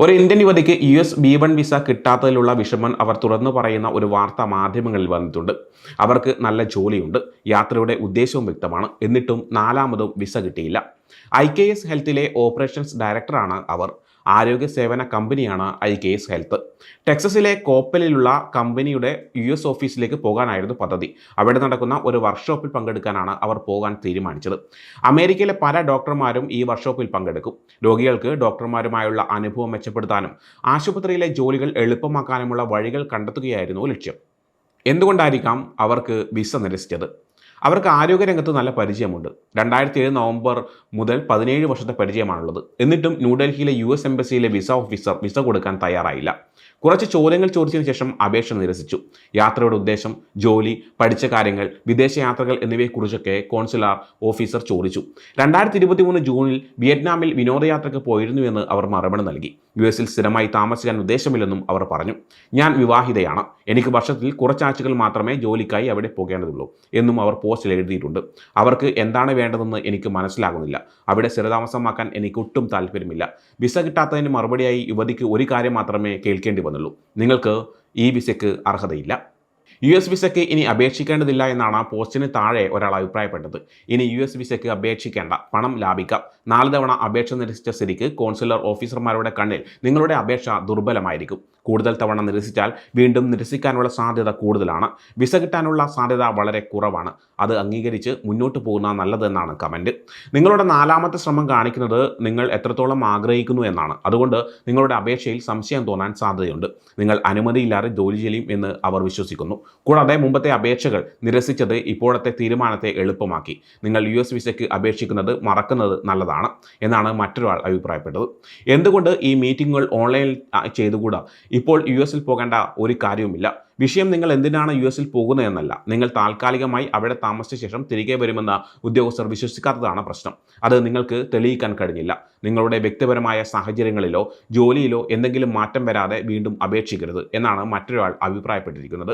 ഒരു ഇന്ത്യൻ യുവതിക്ക് US B1 visa കിട്ടാത്തതിലുള്ള വിഷമം അവർ തുറന്നു പറയുന്ന ഒരു വാർത്ത മാധ്യമങ്ങളിൽ വന്നിട്ടുണ്ട്. അവർക്ക് നല്ല ജോലിയുണ്ട്, യാത്രയുടെ ഉദ്ദേശവും വ്യക്തമാണ്, എന്നിട്ടും നാലാമതും വിസ കിട്ടിയില്ല. IKS ഹെൽത്തിലെ ഓപ്പറേഷൻസ് ഡയറക്ടറാണ് അവർ. ആരോഗ്യ സേവന കമ്പനിയാണ് IKS ഹെൽത്ത്. ടെക്സസിലെ കോപ്പലിലുള്ള കമ്പനിയുടെ US ഓഫീസിലേക്ക് പോകാനായിരുന്നു പദ്ധതി. അവിടെ നടക്കുന്ന ഒരു വർക്ക്ഷോപ്പിൽ പങ്കെടുക്കാനാണ് അവർ പോകാൻ തീരുമാനിച്ചത്. അമേരിക്കയിലെ പല ഡോക്ടർമാരും ഈ വർക്ക്ഷോപ്പിൽ പങ്കെടുക്കും. രോഗികൾക്ക് ഡോക്ടർമാരുമായുള്ള അനുഭവം മെച്ചപ്പെടുത്താനും ആശുപത്രിയിലെ ജോലികൾ എളുപ്പമാക്കാനുമുള്ള വഴികൾ കണ്ടെത്തുകയായിരുന്നു ലക്ഷ്യം. എന്തുകൊണ്ടായിരിക്കാം അവർക്ക് വിസ നിരസിച്ചത്? അവർക്ക് ആരോഗ്യരംഗത്ത് നല്ല പരിചയമുണ്ട്. 2007 നവംബർ മുതൽ 17 വർഷത്തെ പരിചയമാണുള്ളത്. എന്നിട്ടും ന്യൂഡൽഹിയിലെ US എംബസിയിലെ വിസ ഓഫീസർ വിസ കൊടുക്കാൻ തയ്യാറായില്ല. കുറച്ച് ചോദ്യങ്ങൾ ചോദിച്ചതിന് ശേഷം അപേക്ഷ നിരസിച്ചു. യാത്രയുടെ ഉദ്ദേശം, ജോലി, പഠിച്ച കാര്യങ്ങൾ, വിദേശ യാത്രകൾ എന്നിവയെക്കുറിച്ചൊക്കെ കോൺസുലാർ ഓഫീസർ ചോദിച്ചു. 2023 ജൂണിൽ വിയറ്റ്നാമിൽ വിനോദയാത്രയ്ക്ക് പോയിരുന്നുവെന്ന് അവർ മറുപടി നൽകി. US സ്ഥിരമായി താമസിക്കാൻ ഉദ്ദേശമില്ലെന്നും അവർ പറഞ്ഞു. ഞാൻ വിവാഹിതയാണ്, എനിക്ക് വർഷത്തിൽ കുറച്ചാഴ്ചകൾ മാത്രമേ ജോലിക്കായി അവിടെ പോകേണ്ടതുള്ളൂ എന്നും അവർ പോസ്റ്റിൽ എഴുതിയിട്ടുണ്ട്. അവർക്ക് എന്താണ് വേണ്ടതെന്ന് എനിക്ക് മനസ്സിലാകുന്നില്ല. അവിടെ സ്ഥിരതാമസമാക്കാൻ എനിക്ക് ഒട്ടും താല്പര്യമില്ല. വിസ കിട്ടാത്തതിന് മറുപടിയായി യുവതിക്ക് ഒരു കാര്യം മാത്രമേ കേൾക്കേണ്ടി വന്നുള്ളൂ: നിങ്ങൾക്ക് ഈ വിസയ്ക്ക് അർഹതയില്ല. US വിസയ്ക്ക് ഇനി അപേക്ഷിക്കേണ്ടതില്ല എന്നാണ് പോസ്റ്റിന് താഴെ ഒരാൾ അഭിപ്രായപ്പെട്ടത്. ഇനി US വിസയ്ക്ക് അപേക്ഷിക്കേണ്ട, പണം ലാഭിക്കാം. 4 തവണ അപേക്ഷ നിരസിച്ച സ്ഥിതിക്ക് കോൺസുലർ ഓഫീസർമാരുടെ കണ്ണിൽ നിങ്ങളുടെ അപേക്ഷ ദുർബലമായിരിക്കും. കൂടുതൽ തവണ നിരസിച്ചാൽ വീണ്ടും നിരസിക്കാനുള്ള സാധ്യത കൂടുതലാണ്. വിസ കിട്ടാനുള്ള സാധ്യത വളരെ കുറവാണ്. അത് അംഗീകരിച്ച് മുന്നോട്ട് പോകുന്ന നല്ലതെന്നാണ് കമൻറ്റ്. നിങ്ങളുടെ 4ാമത്തെ ശ്രമം കാണിക്കുന്നത് നിങ്ങൾ എത്രത്തോളം ആഗ്രഹിക്കുന്നു എന്നാണ്. അതുകൊണ്ട് നിങ്ങളുടെ അപേക്ഷയിൽ സംശയം തോന്നാൻ സാധ്യതയുണ്ട്. നിങ്ങൾ അനുമതിയില്ലാതെ ജോലി ചെയ്യും എന്ന് അവർ വിശ്വസിക്കുന്നു. കൂടാതെ മുമ്പത്തെ അപേക്ഷകൾ നിരസിച്ചത് ഇപ്പോഴത്തെ തീരുമാനത്തെ എളുപ്പമാക്കി. നിങ്ങൾ US വിസയ്ക്ക് അപേക്ഷിക്കുന്നത് മറക്കുന്നത് നല്ലതാണ് എന്നാണ് മറ്റൊരാൾ അഭിപ്രായപ്പെട്ടത്. എന്തുകൊണ്ട് ഈ മീറ്റിങ്ങുകൾ ഓൺലൈനിൽ ചെയ്തുകൂടാ? ഇപ്പോൾ US പോകേണ്ട ഒരു കാര്യവുമില്ല. വിഷയം നിങ്ങൾ എന്തിനാണ് US പോകുന്നത് എന്നല്ല, നിങ്ങൾ താൽക്കാലികമായി അവിടെ താമസിച്ച ശേഷം തിരികെ വരുമെന്ന ഉദ്യോഗസ്ഥർ വിശ്വസിക്കാത്തതാണ് പ്രശ്നം. അത് നിങ്ങൾക്ക് തെളിയിക്കാൻ കഴിഞ്ഞില്ല. നിങ്ങളുടെ വ്യക്തിപരമായ സാഹചര്യങ്ങളിലോ ജോലിയിലോ എന്തെങ്കിലും മാറ്റം വരാതെ വീണ്ടും അപേക്ഷിക്കരുത് എന്നാണ് മറ്റൊരാൾ അഭിപ്രായപ്പെട്ടിരിക്കുന്നത്.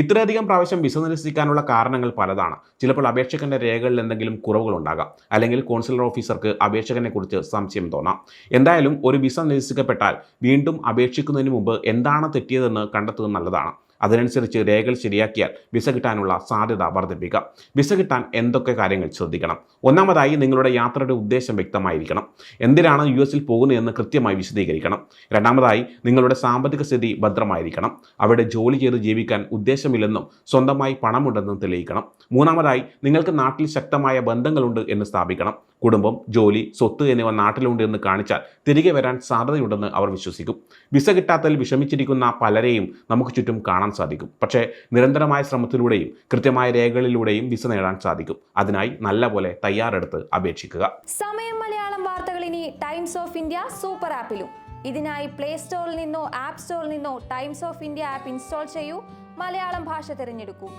ഇത്രയധികം പ്രാവശ്യം വിസ നിരസിക്കാനുള്ള കാരണങ്ങൾ പലതാണ്. ചിലപ്പോൾ അപേക്ഷകന്റെ രേഖകളിൽ എന്തെങ്കിലും കുറവുകളുണ്ടാകാം, അല്ലെങ്കിൽ കോൺസുലർ ഓഫീസർക്ക് അപേക്ഷകനെ കുറിച്ച് സംശയം തോന്നാം. എന്തായാലും ഒരു വിസ നിരസിക്കപ്പെട്ടാൽ വീണ്ടും അപേക്ഷിക്കുന്നതിന് മുമ്പ് എന്താണ് തെറ്റിയതെന്ന് കണ്ടെത്തുന്നത് നല്ലതാണ്. അതിനനുസരിച്ച് രേഖകൾ ശരിയാക്കിയാൽ വിസ കിട്ടാനുള്ള സാധ്യത വർദ്ധിപ്പിക്കാം. വിസ കിട്ടാൻ എന്തൊക്കെ കാര്യങ്ങൾ ശ്രദ്ധിക്കണം? ഒന്നാമതായി, നിങ്ങളുടെ യാത്രയുടെ ഉദ്ദേശം വ്യക്തമായിരിക്കണം. എന്തിനാണ് US പോകുന്നതെന്ന് കൃത്യമായി വിശദീകരിക്കണം. രണ്ടാമതായി, നിങ്ങളുടെ സാമ്പത്തിക സ്ഥിതി ഭദ്രമായിരിക്കണം. അവിടെ ജോലി ചെയ്ത് ജീവിക്കാൻ ഉദ്ദേശമില്ലെന്നും സ്വന്തമായി പണമുണ്ടെന്നും തെളിയിക്കണം. മൂന്നാമതായി, നിങ്ങൾക്ക് നാട്ടിൽ ശക്തമായ ബന്ധങ്ങളുണ്ട് എന്ന് സ്ഥാപിക്കണം. കുടുംബം, ജോലി, സ്വത്ത് എന്നിവ നാട്ടിലുണ്ട് എന്ന് കാണിച്ചാൽ തിരികെ വരാൻ സാധ്യതയുണ്ടെന്ന് അവർ വിശ്വസിക്കും. വിസ കിട്ടാത്തതിൽ വിഷമിച്ചിരിക്കുന്ന പലരെയും നമുക്ക് ചുറ്റും കാണാൻ സാധിക്കും. പക്ഷേ നിരന്തരമായ ശ്രമത്തിലൂടെയും കൃത്യമായ രേഖകളിലൂടെയും വിസ നേടാൻ സാധിക്കും. അതിനായി നല്ലപോലെ തയ്യാറെടുത്ത് അപേക്ഷിക്കുക. സമയം മലയാളം വാർത്തകൾ ഇനി ടൈംസ് ഓഫ് ഇന്ത്യ സൂപ്പർ ആപ്പിലും. ഇതിനായി പ്ലേ സ്റ്റോറിൽ നിന്നോ ആപ്പ് സ്റ്റോറിൽ നിന്നോ times of India app install ചെയ്യൂ. മലയാളം ഭാഷ തിരഞ്ഞെടുക്കൂ.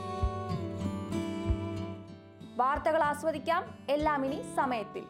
വാർത്തകൾ ആസ്വദിക്കാം. എല്ലാം ഇനി സമയത്തിൽ.